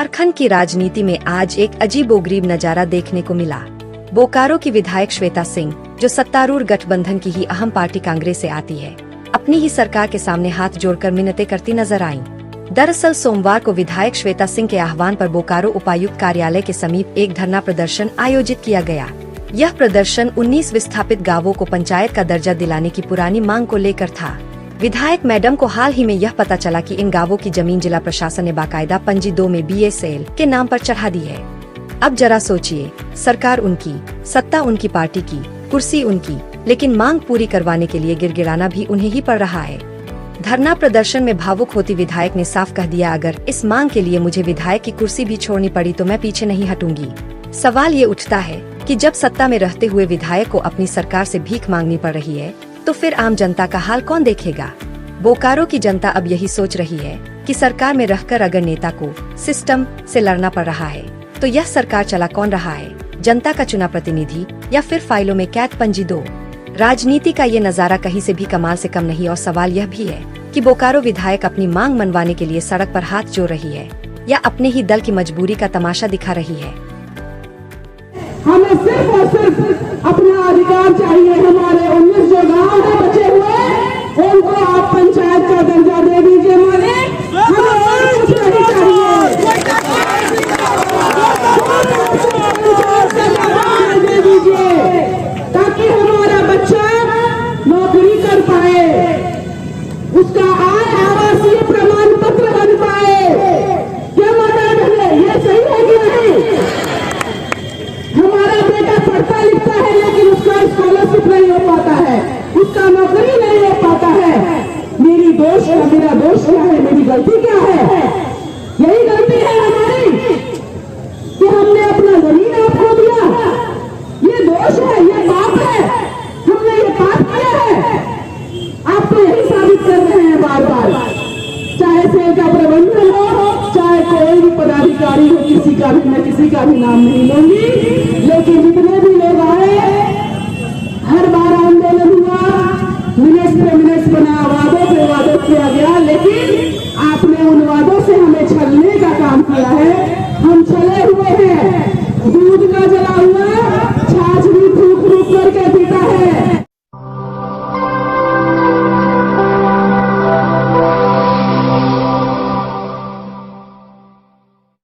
झारखंड की राजनीति में आज एक अजीबोगरीब नजारा देखने को मिला। बोकारो की विधायक श्वेता सिंह, जो सत्तारूढ़ गठबंधन की ही अहम पार्टी कांग्रेस से आती है, अपनी ही सरकार के सामने हाथ जोड़कर मिन्नतें करती नजर आईं। दरअसल सोमवार को विधायक श्वेता सिंह के आह्वान पर बोकारो उपायुक्त कार्यालय के समीप एक धरना प्रदर्शन आयोजित किया गया। यह प्रदर्शन 19 विस्थापित गांवों को पंचायत का दर्जा दिलाने की पुरानी मांग को लेकर था। विधायक मैडम को हाल ही में यह पता चला कि इन गांवों की जमीन जिला प्रशासन ने बाकायदा पंजी 2 में BSL के नाम पर चढ़ा दी है। अब जरा सोचिए, सरकार उनकी, सत्ता उनकी पार्टी की, कुर्सी उनकी, लेकिन मांग पूरी करवाने के लिए गिड़गिड़ाना भी उन्हें ही पड़ रहा है। धरना प्रदर्शन में भावुक होती विधायक ने साफ कह दिया, अगर इस मांग के लिए मुझे विधायक की कुर्सी भी छोड़नी पड़ी तो मैं पीछे नहीं हटूंगी। सवाल ये उठता है कि जब सत्ता में रहते हुए विधायक को अपनी सरकार से भीख मांगनी पड़ रही है, तो फिर आम जनता का हाल कौन देखेगा। बोकारो की जनता अब यही सोच रही है कि सरकार में रहकर अगर नेता को सिस्टम से लड़ना पड़ रहा है, तो यह सरकार चला कौन रहा है, जनता का चुना प्रतिनिधि या फिर फाइलों में कैद पंजी 2। राजनीति का ये नजारा कहीं से भी कमाल से कम नहीं। और सवाल यह भी है कि बोकारो विधायक अपनी मांग मनवाने के लिए सड़क पर हाथ जोड़ रही है या अपने ही दल की मजबूरी का तमाशा दिखा रही है। हमें सिर्फ और सिर्फ अपना अधिकार चाहिए। हमारे 19 जो गाँव है बचे हुए, उनको आप पंचायत का दर्जा दे दीजिए। हमें और कुछ नहीं चाहिए, दे दीजिए ताकि हमारा बच्चा नौकरी कर पाए, उसका आवासीय प्रमाण पत्र बन पाए। क्या मतलब है? ये सही है कि नहीं? हमारा बेटा पढ़ता लिखता है लेकिन उसका स्कॉलरशिप नहीं हो पाता है, उसका नौकरी नहीं हो पाता है। मेरी दोष है, मेरा दोष क्या है, मेरी गलती क्या है? यही गलती है हमारी कि हमने अपना जमीन आप खो दिया। ये दोष है, ये पाप है, हमने ये पाप किया है। आप तो यही साबित कर रहे हैं बार बार, चाहे सेल का प्रबंधन हो, चाहे कोई भी पदाधिकारी हो, किसी का भी, मैं किसी का भी नाम नहीं लूंगी, लेकिन जितने भी लोग आए, हर बार आंदोलन हुआ, मिनट्स पे मिनट्स बना, वादों पे वादों किया गया, लेकिन आपने उन वादों से हमें छलने का काम